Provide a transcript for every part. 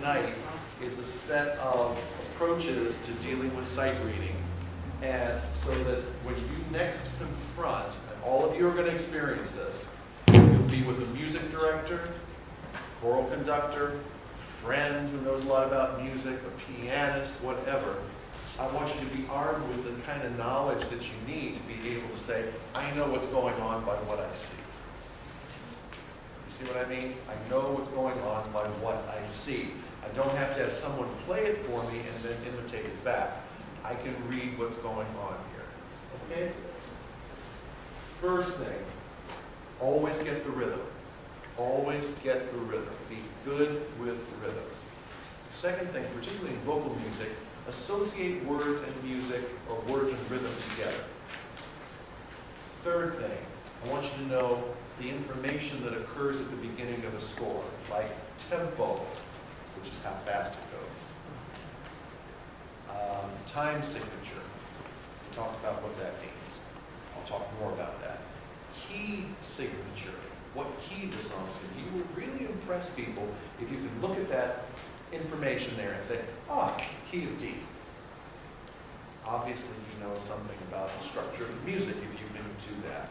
tonight is a set of approaches to dealing with sight reading. And so that when you next confront, and all of you are going to experience this, you'll be with a music director, choral conductor, friend who knows a lot about music, a pianist, whatever. I want you to be armed with the kind of knowledge that you need to be able to say, I know what's going on by what I see. You see what I mean? I know what's going on by what I see. I don't have to have someone play it for me and then imitate it back. I can read what's going on here. Okay? First thing, always get the rhythm. Always get the rhythm. Be good with rhythm. Second thing, particularly in vocal music, associate words and music or words and rhythm together. Third thing, I want you to know the information that occurs at the beginning of a score, like tempo, which is how fast it goes. Time signature. We talked about what that means. I'll talk more about that. Key signature. What key the song's in. You will really impress people if you can look at that information there and say, key of D. Obviously you know something about the structure of the music if you can do that.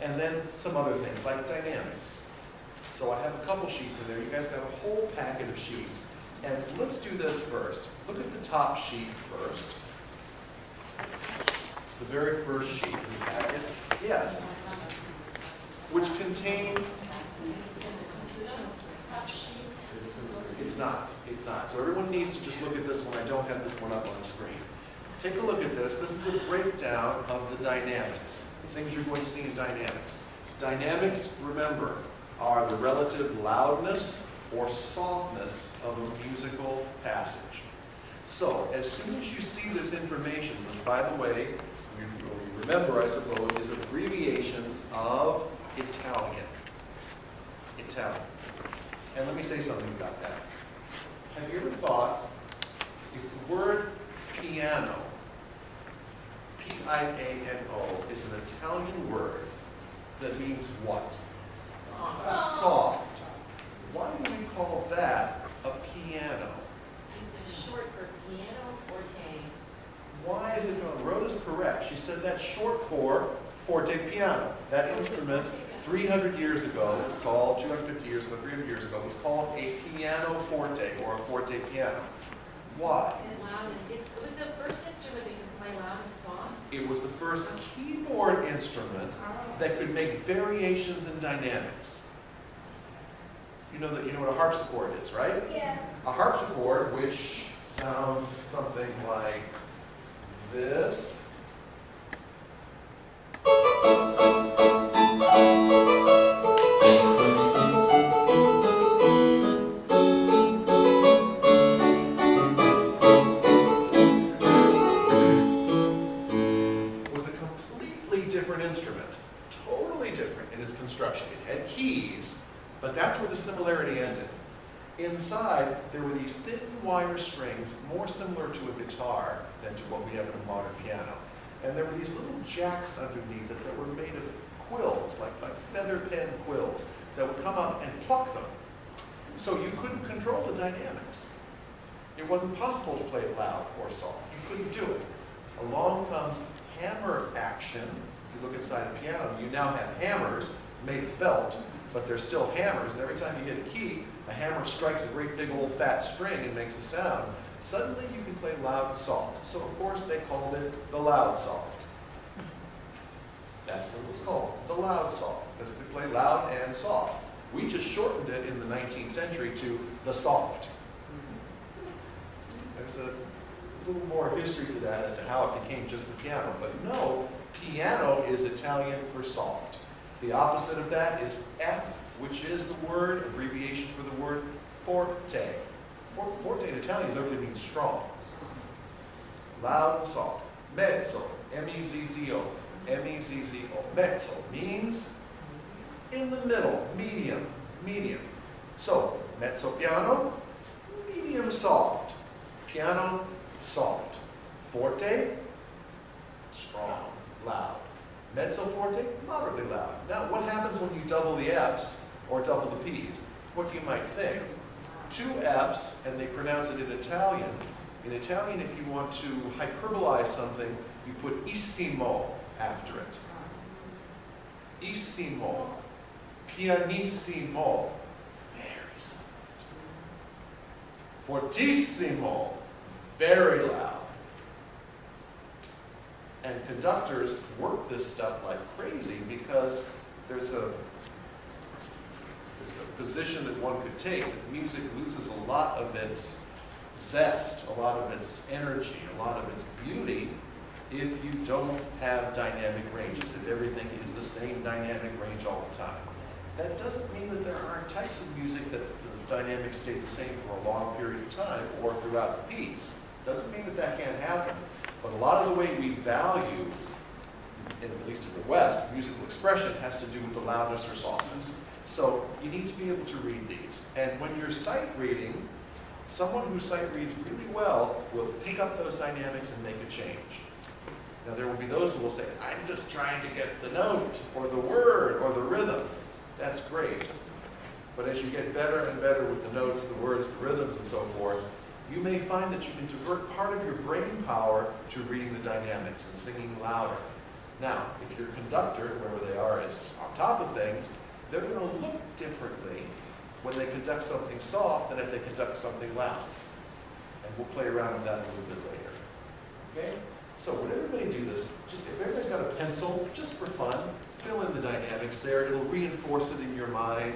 And then some other things like dynamics. So I have a couple sheets in there. You guys got a whole packet of sheets. And let's do this first. Look at the top sheet first. The very first sheet in the packet. Yes. Which contains... It's not. It's not. So everyone needs to just look at this one. I don't have this one up on the screen. Take a look at this. This is a breakdown of the dynamics. The things you're going to see in dynamics. Dynamics, remember, are the relative loudness or softness of a musical passage. So, as soon as you see this information, which by the way, you remember, I suppose, is abbreviations of Italian. Italian. And let me say something about that. Have you ever thought, if the word piano, P-I-A-N-O, is an Italian word that means what? Soft. Why do we call that a piano? It's a short for piano forte. Why is it called? Rhoda's correct. She said that's short for forte piano. That instrument 300 years ago was called, 250 years ago, 300 years ago, was called a piano forte or a forte piano. Why? It was the first instrument that could play loud and soft. It was the first keyboard instrument that could make variations in dynamics. You know what a harpsichord is, right? Yeah. A harpsichord, which sounds something like this. Was a completely different instrument, totally different in its construction. It had keys, but that's where the similarity ended. Inside, there were these thin wire strings, more similar to a guitar than to what we have in a modern piano. And there were these little jacks underneath it that were made of quills, like feather pen quills, that would come up and pluck them. So you couldn't control the dynamics. It wasn't possible to play it loud or soft. You couldn't do it. Along comes hammer action. If you look inside a piano, you now have hammers made of felt, but they're still hammers, and every time you hit a key, a hammer strikes a great big old fat string and makes a sound. Suddenly you can play loud and soft. So of course they called it the loud soft. That's what it was called, the loud soft, because it could play loud and soft. We just shortened it in the 19th century to the soft. There's a little more history to that as to how it became just the piano. But no, piano is Italian for soft. The opposite of that is F, which is the word, abbreviation for the word forte. Forte in Italian literally means strong. Loud and soft. Mezzo, M-E-Z-Z-O, M-E-Z-Z-O. Mezzo means in the middle, medium, medium. So, mezzo piano, medium soft. Piano, soft. Forte, strong, loud. Mezzo forte, moderately loud. Now, what happens when you double the F's or double the P's? What you might think two F's, and they pronounce it in Italian. In Italian, if you want to hyperbolize something, you put issimo after it. Issimo. Pianissimo. Very soft. Fortissimo. Very loud. And conductors work this stuff like crazy because there's a position that one could take. That music loses a lot of its zest, a lot of its energy, a lot of its beauty if you don't have dynamic ranges, if everything is the same dynamic range all the time. That doesn't mean that there aren't types of music that the dynamics stay the same for a long period of time or throughout the piece. Doesn't mean that that can't happen. But a lot of the way we value, at least in the West, musical expression has to do with the loudness or softness. So you need to be able to read these. And when you're sight reading, someone who sight reads really well will pick up those dynamics and make a change. Now there will be those who will say, I'm just trying to get the note, or the word, or the rhythm. That's great. But as you get better and better with the notes, the words, the rhythms, and so forth, you may find that you can divert part of your brain power to reading the dynamics and singing louder. Now, if your conductor, whoever they are, is on top of things, they're going to look differently when they conduct something soft than if they conduct something loud. And we'll play around with that a little bit later. Okay? So when everybody do this, just if everybody's got a pencil, just for fun, fill in the dynamics there. It'll reinforce it in your mind.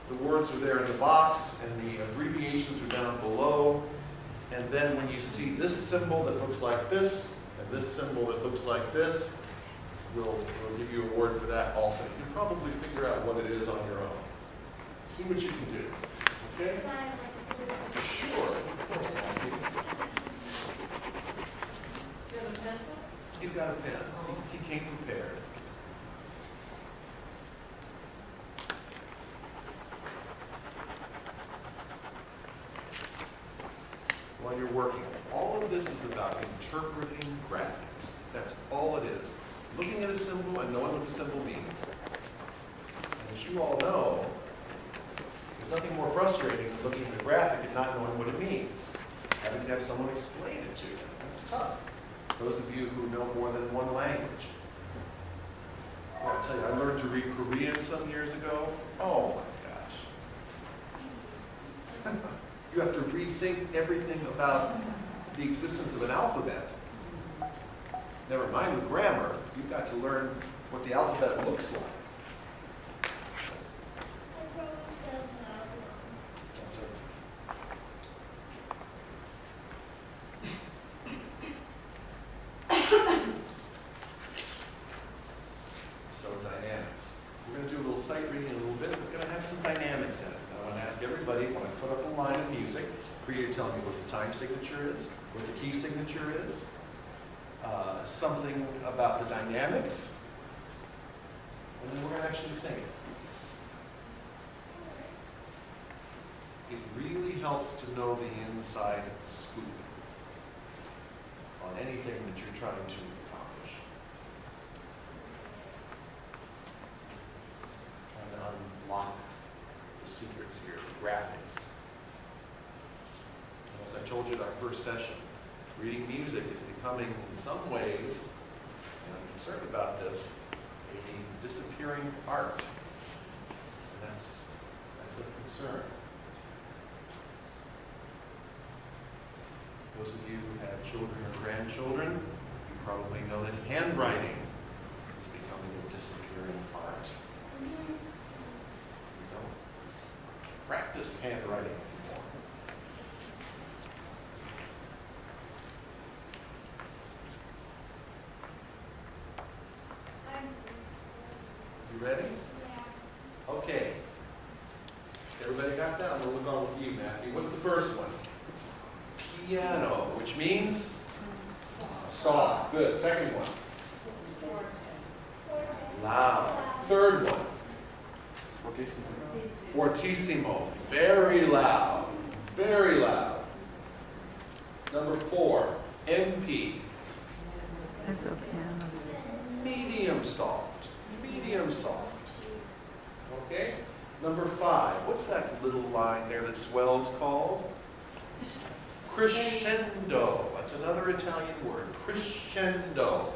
The words are there in the box, and the abbreviations are down below. And then when you see this symbol that looks like this, and this symbol that looks like this, we'll give you a word for that also. You can probably figure out what it is on your own. See what you can do. Okay? Sure. Of course, Matthew. Do you have a pencil? He's got a pen. He came prepared. While you're working, all of this is about interpreting graphics. That's all it is. Looking at a symbol and knowing what the symbol means. And as you all know, there's nothing more frustrating than looking at a graphic and not knowing what it means. Having to have someone explain it to you. That's tough. Those of you who know more than one language. I'll tell you, I learned to read Korean some years ago. Oh my gosh. You have to rethink everything about the existence of an alphabet. Never mind with grammar, you've got to learn what the alphabet looks like. That's it. So dynamics. We're going to do a little sight reading in a little bit. It's going to have some dynamics in it. I want to ask everybody, when I put up a line of music, for you to tell me what the time signature is, what the key signature is, something about the dynamics, and then we're going to actually sing it. It really helps to know the inside scoop on anything that you're trying to accomplish. Trying to unlock the secrets here, the graphics. And as I told you in our first session, reading music is becoming, in some ways, and I'm concerned about this, a disappearing art. And that's a concern. Those of you who have children or grandchildren, you probably know that handwriting is becoming a disappearing art. We don't practice handwriting anymore. You ready? Yeah. Okay. Everybody got that? We'll look on with you, Matthew. What's the first one? Piano, which means? Soft. Good. Second one? Loud. Third one? Fortissimo. Very loud. Very loud. Number 4, MP. Medium soft. Medium soft. Okay? Number 5, what's that little line there that swells called? Crescendo. That's another Italian word, crescendo.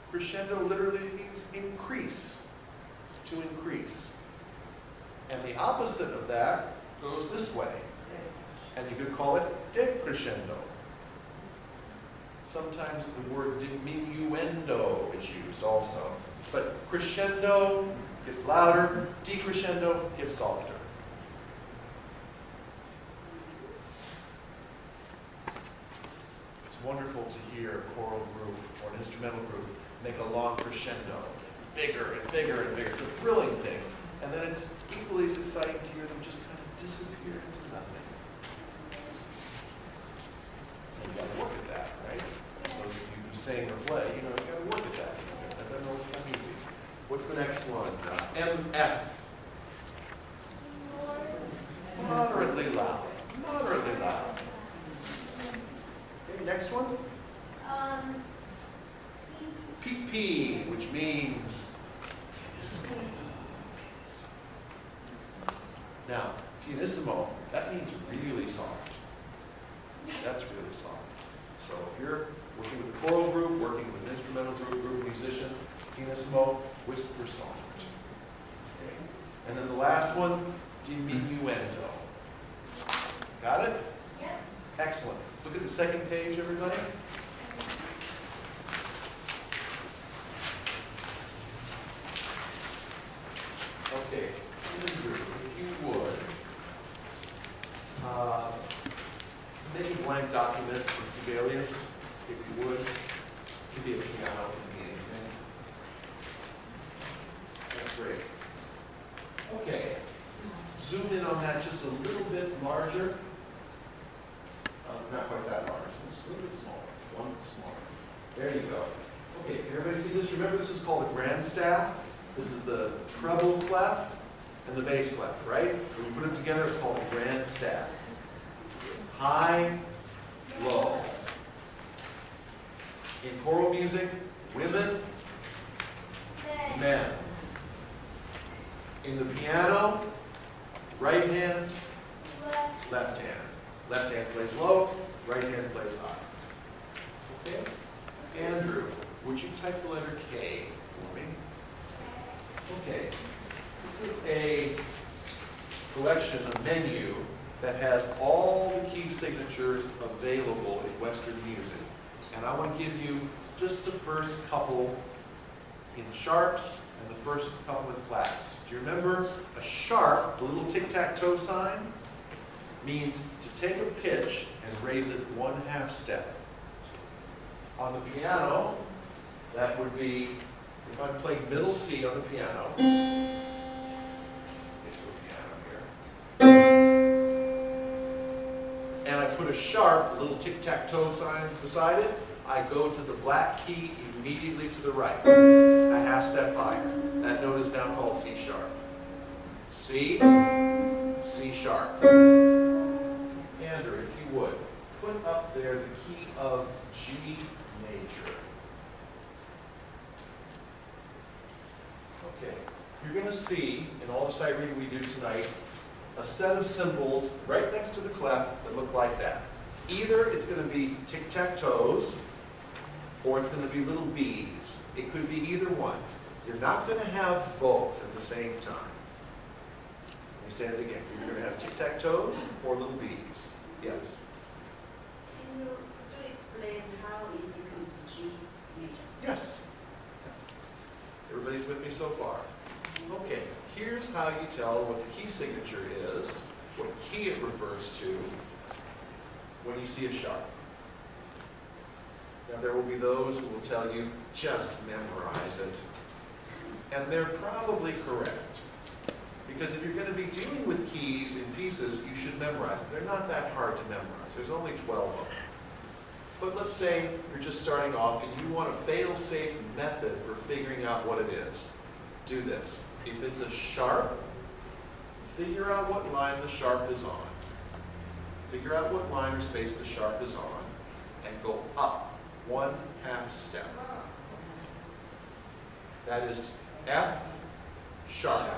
Crescendo literally means increase, to increase. And the opposite of that goes this way. And you could call it decrescendo. Sometimes the word diminuendo is used also. But crescendo, get louder, decrescendo, get softer. It's wonderful to hear a choral group or an instrumental group make a long crescendo, bigger and bigger and bigger. It's a thrilling thing. And then it's equally as exciting to hear them just kind of disappear into nothing. And you gotta work at that, right? Those of you who sing or play, you know, you gotta work at that. That doesn't always come easy. What's the next one? MF. Moderately loud. Moderately loud. Okay, next one. PP, which means now, pianissimo, that means really soft. That's really soft. So if you're working with a choral group, working with an instrumental group of musicians, pianissimo, whisper soft. Okay. And then the last one, diminuendo. Got it? Yep. Excellent. Look at the second page, everybody. Okay, Andrew, if you would, make a blank document in Sibelius, if you would. It could be a piano, it could be anything. That's great. Okay, zoom in on that just a little bit larger. Not quite that large, just a little bit smaller, one smaller. There you go. Okay, can everybody see this? Remember, this is called a grand staff. This is the treble clef and the bass clef, right? When you put them together, it's called a grand staff. High, low. In choral music, women, men. In the piano, right hand, left hand. Left hand plays low, right hand plays high. Okay? Andrew, would you type the letter K for me? Okay. This is a collection, a menu, that has all the key signatures available in Western music. And I want to give you just the first couple in sharps and the first couple in flats. Do you remember a sharp, the little tic-tac-toe sign, means to take a pitch and raise it 1/2 step. On the piano, that would be, if I'm playing middle C on the piano, get to a piano here, and I put a sharp, a little tic-tac-toe sign beside it, I go to the black key immediately to the right, a 1/2 step higher. That note is now called C sharp. C, C sharp. Andrew, if you would, put up there the key of G major. Okay, you're going to see, in all the sight reading we do tonight, a set of symbols right next to the clef that look like that. Either it's going to be tic-tac-toes, or it's going to be little B's. It could be either one. You're not going to have both at the same time. Let me say it again. You're going to have tic-tac-toes or little B's. Yes? Can you explain how it becomes G major? Yes. Everybody's with me so far? Okay, here's how you tell what the key signature is, what key it refers to, when you see a sharp. Now, there will be those who will tell you, just memorize it. And they're probably correct. Because if you're going to be dealing with keys in pieces, you should memorize them. They're not that hard to memorize. There's only 12 of them. But let's say you're just starting off and you want a fail-safe method for figuring out what it is. Do this. If it's a sharp, figure out what line the sharp is on. Figure out what line or space the sharp is on, and go up 1/2 step. That is F sharp.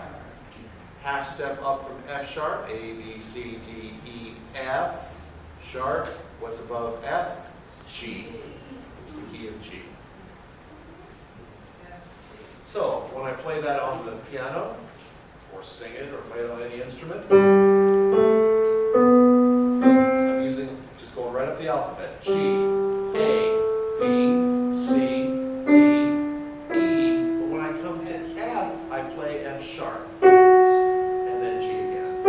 Half step up from F sharp, A, B, C, D, E, F sharp. What's above F? G. It's the key of G. So, when I play that on the piano, or sing it, or play it on any instrument, I'm using, just going right up the alphabet. G, A, B, C, D, E. But when I come to F, I play F sharp, and then G again.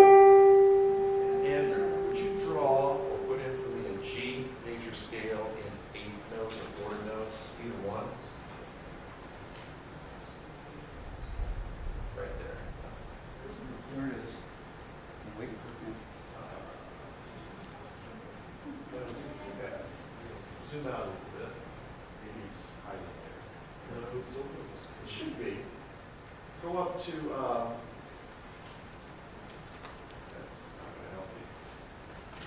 Andrew, would you draw or put in for me a G major scale in eighth notes or quarter notes, either one? Right there. There it is. Wait, Zoom out a little bit. Maybe it's hiding there. No, it's still goes. It should be. Go up to, that's not going to help me.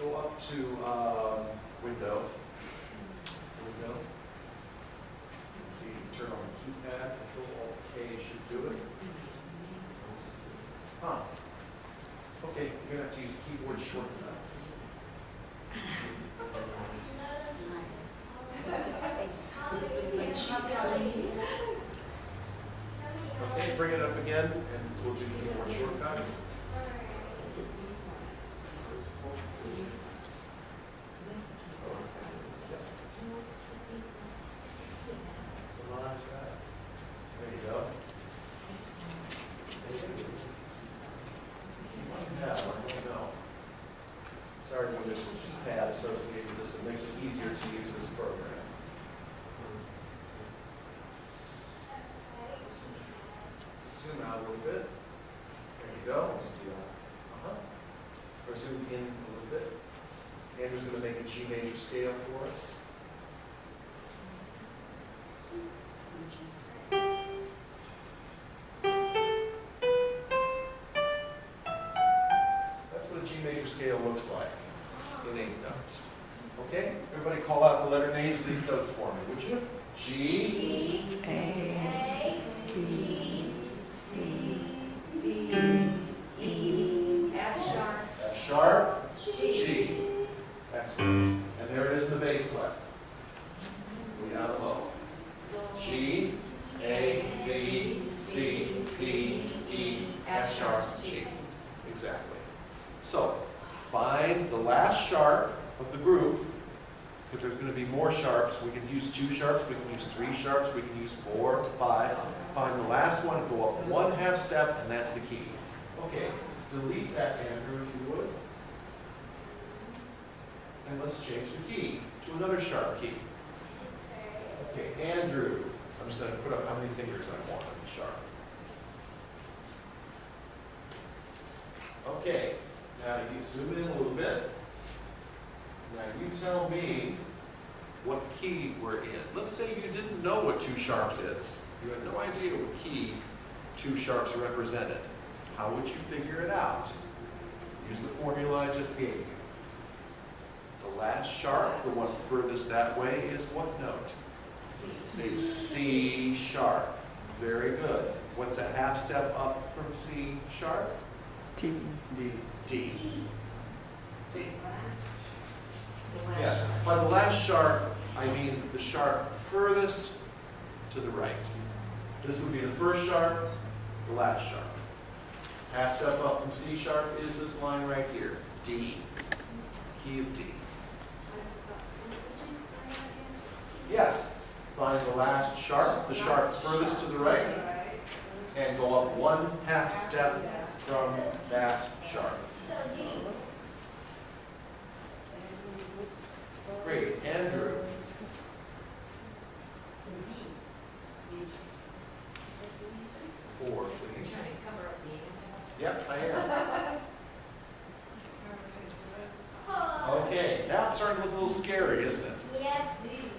Go up to window. Window. Let's see, turn on the keypad. Control-Alt-K should do it. Huh. Okay, you're going to have to use keyboard shortcuts. Okay, bring it up again, and we'll do keyboard shortcuts. Summarize that. There you go. Yeah, I don't know. Sorry when there's a keypad associated with this, it makes it easier to use this program. Zoom out a little bit. There you go. Or zoom in a little bit. Andrew's going to make a G major scale for us. That's what a G major scale looks like in eighth notes. Okay? Everybody call out the letter names of these notes for me, would you? G, A, B, C, D, E, F sharp. F sharp, G. Excellent. And there it is in the bass clef. We have a low. G, A, B, C, D, E, F sharp, G. Exactly. So, find the last sharp of the group, because there's going to be more sharps. We can use 2 sharps, we can use 3 sharps, we can use 4, 5. Find the last one, go up 1 half step, and that's the key. Okay, delete that, Andrew, if you would. And let's change the key to another sharp key. Okay, Andrew, I'm just going to put up how many fingers I want on the sharp. Okay, now you zoom in a little bit. Now you tell me what key we're in. Let's say you didn't know what 2 sharps is. You had no idea what key 2 sharps represented. How would you figure it out? Use the formula I just gave you. The last sharp, the one furthest that way, is what note? It's C sharp. Very good. What's a half step up from C sharp? D. D. D. D. Yes. By the last sharp, I mean the sharp furthest to the right. This would be the first sharp, the last sharp. Half step up from C sharp is this line right here, D. Key of D. Yes. Find the last sharp, the sharp furthest to the right, and go up 1 half step from that sharp. Great. Andrew. 4, please. Trying to cover up the answer. Yep, I am. Okay, now it's starting to look a little scary, isn't it?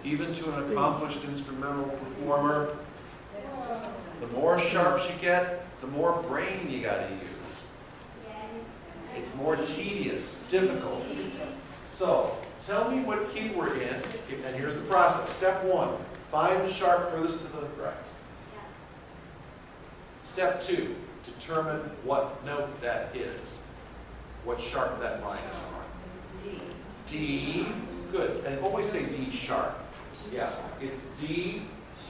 Even to an accomplished instrumental performer, the more sharps you get, the more brain you gotta use. It's more tedious, difficult. So, tell me what key we're in, and here's the process. Step 1, find the sharp furthest to the right. Step 2, determine what note that is. What sharp that line is on. D. D, good. And always say D sharp. Yeah, it's D,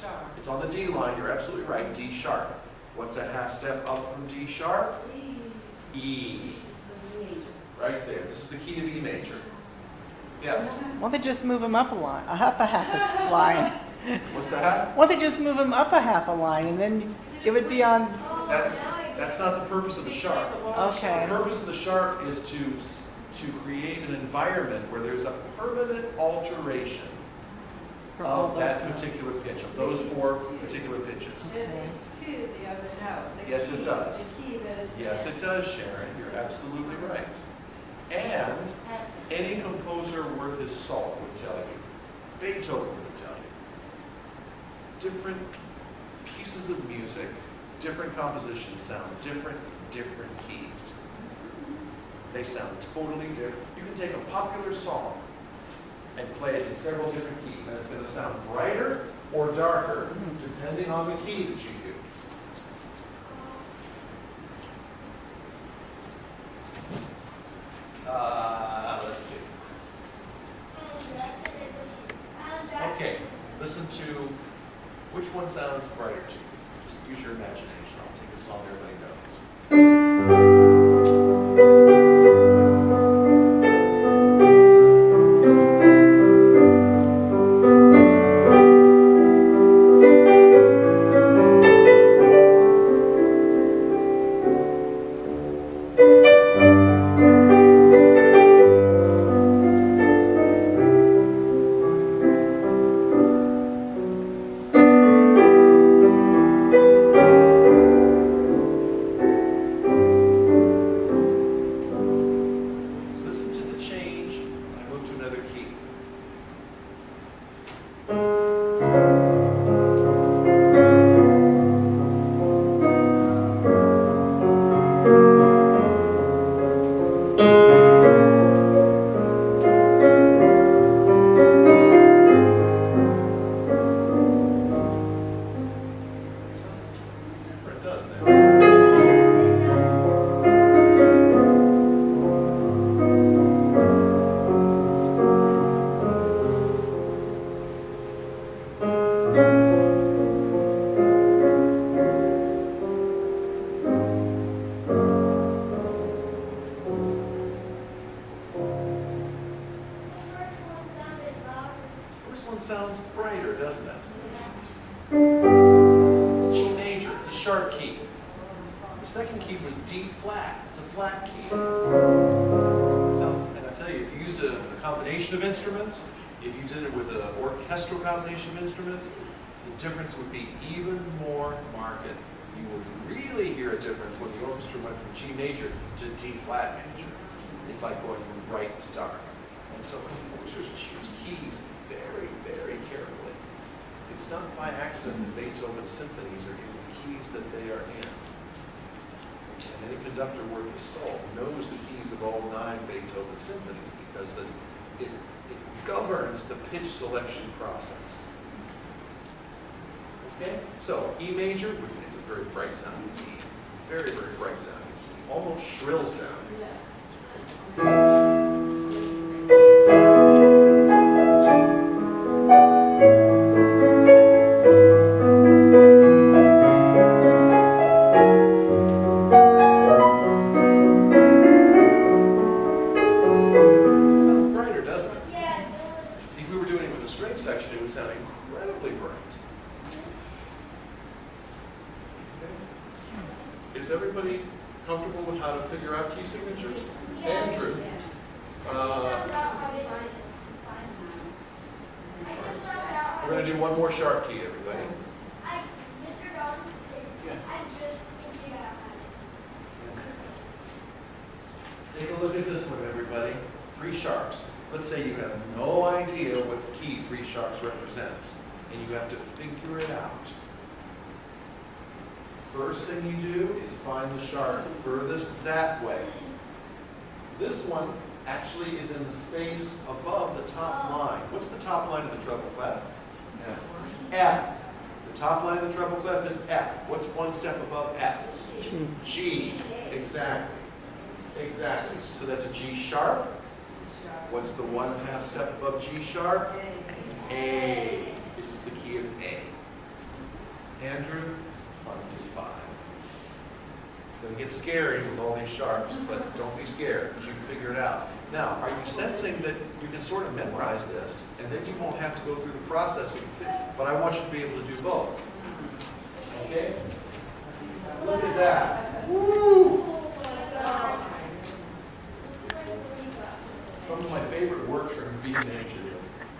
Sharp. it's on the D line, you're absolutely right, D sharp. What's a half step up from D sharp? E. So major. Right there, this is the key of E major. Yes, Won't they just move them up a line, up a half line? what's that? Won't they just move them up a half a line and then it would be on, That's not the purpose of the sharp. okay. The purpose of the sharp is to create an environment where there's a permanent alteration For all of that those notes. particular pitch, of those 4 particular pitches. It's to the other note. The Yes, key- it does. The key that is. Yes, it does, Sharon, you're absolutely right. And any composer worth his salt would tell you, Beethoven would tell you, different pieces of music, different compositions sound different in different keys. They sound totally different. You can take a popular song and play it in several different keys, and it's going to sound brighter or darker depending on the key that you use. Let's see. Okay, listen to which one sounds brighter to you. Just use your imagination. I'll take a song everybody knows. Listen to the change when I move to another key. Sounds totally different, doesn't it? First one sounds brighter, doesn't it? It's G major, it's a sharp key. The second key was D flat, it's a flat key. Sounds, and I tell you, if you used a combination of instruments, if you did it with an orchestral combination of instruments, the difference would be even more marked. You would really hear a difference when the orchestra went from G major to D flat major. It's like going from bright to dark. And so composers choose keys very, very carefully. It's not by accident that Beethoven's symphonies are in the keys that they are in. And any conductor worth his salt knows the keys of all 9 Beethoven symphonies because it governs the pitch selection process. Okay, so E major, it's a very bright sounding key. Very, very bright sounding key. Almost shrill sounding. Sounds brighter, doesn't it? If we were doing it with a string section, it would sound incredibly bright. Okay. Is everybody comfortable with how to figure out key signatures? Andrew? We're going to do one more sharp key, everybody. Yes. Take a look at this one, everybody. 3 sharps. Let's say you have no idea what key 3 sharps represents, and you have to figure it out. First thing you do is find the sharp furthest that way. This one actually is in the space above the top line. What's the top line of the treble clef? Yeah. F. The top line of the treble clef is F. What's one step above F? G. G. Exactly. Exactly. So that's a G sharp. What's the 1/2 step above G sharp? A. This is the key of A. Andrew, 1 through 5. It's going to get scary with all these sharps, but don't be scared because you can figure it out. Now, are you sensing that you can sort of memorize this and then you won't have to go through the processing? But I want you to be able to do both. Okay? Look at that. Woo! Some of my favorite works are in B major.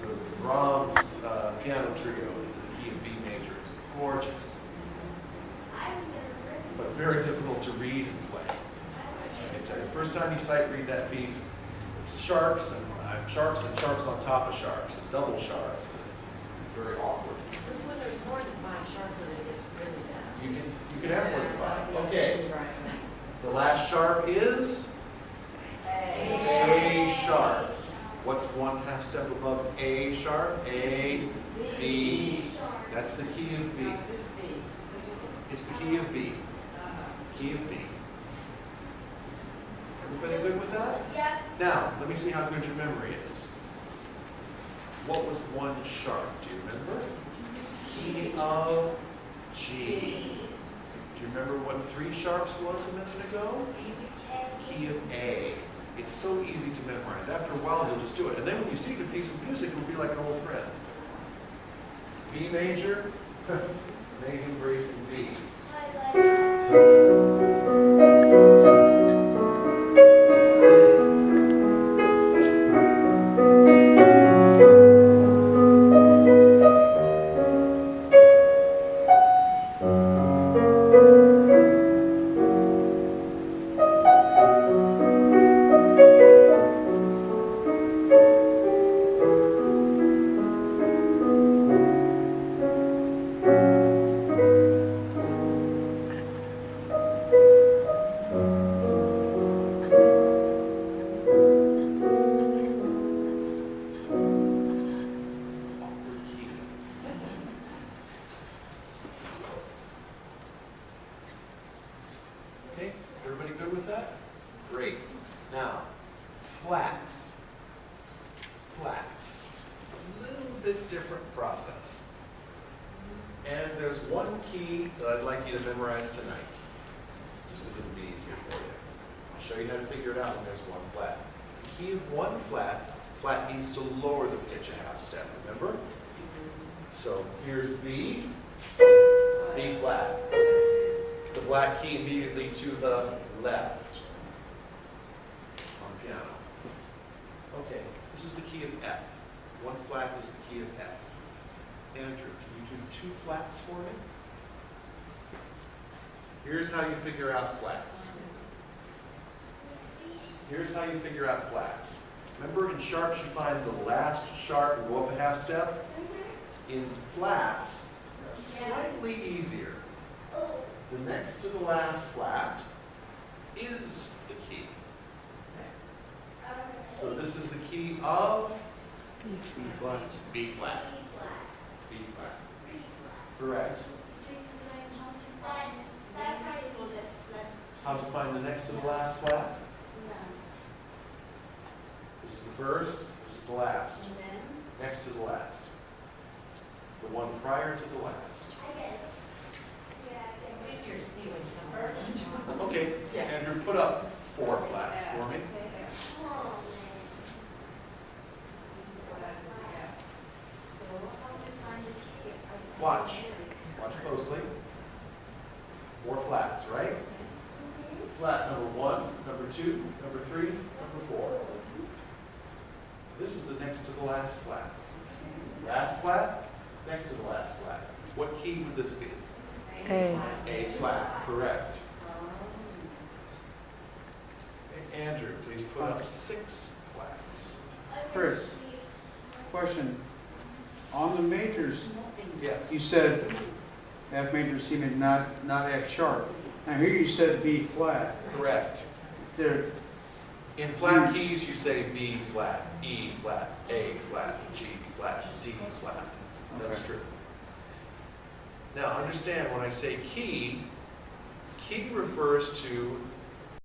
The Brahms piano trio is in the key of B major. It's gorgeous, but very difficult to read and play. I can tell you, first time you sight read that piece, it's sharps and sharps on top of sharps, and double sharps. And it's very awkward. This is when there's more than 5 sharps in it, it's really bad. You can have more than 5. Okay. The last sharp is A sharp. What's 1/2 step above A sharp? A, B. That's the key of B. It's the key of B. Key of B. Everybody good with that? Yeah. Now, let me see how good your memory is. What was 1 sharp? Do you remember? Key of G. Do you remember what 3 sharps was a minute ago? Key of A. It's so easy to memorize. After a while, you'll just do it. And then when you see the piece of music, it'll be like an old friend. B major, Amazing Grace in B. Okay, is everybody good with that? Great. Now, flats. Flats. A little bit different process. And there's one key that I'd like you to memorize tonight, just because it'll be easier for you. I'll show you how to figure it out when there's 1 flat. The key of 1 flat, flat means to lower the pitch a 1/2 step, remember? So here's B, B flat. The black key immediately to the left on piano. Okay, this is the key of F. 1 flat is the key of F. Andrew, can you do 2 flats for me? Here's how you figure out flats. Here's how you figure out flats. Remember in sharps you find the last sharp and go up a 1/2 step? In flats, slightly easier. The next to the last flat is the key. So this is the key of B. flat. B flat. B flat. Correct. How to find the next to the last flat? This is the first, this is the last. Next to the last. The one prior to the last. It's easier to see when you come over. Okay, Andrew, put up 4 flats for me. Watch. Watch closely. 4 flats, right? Flat number 1, number 2, number 3, number 4. This is the next to the last flat. Last flat, next to the last flat. What key would this be? A. A flat, correct. Andrew, please put up 6 flats. Chris, question. On the majors, Yes. you said F major, C major, not F sharp. Now here you said B flat. Correct. There, In flat keys, you say B flat, E flat, A flat, G flat, D flat. That's Okay. true. Now, understand when I say key, key refers to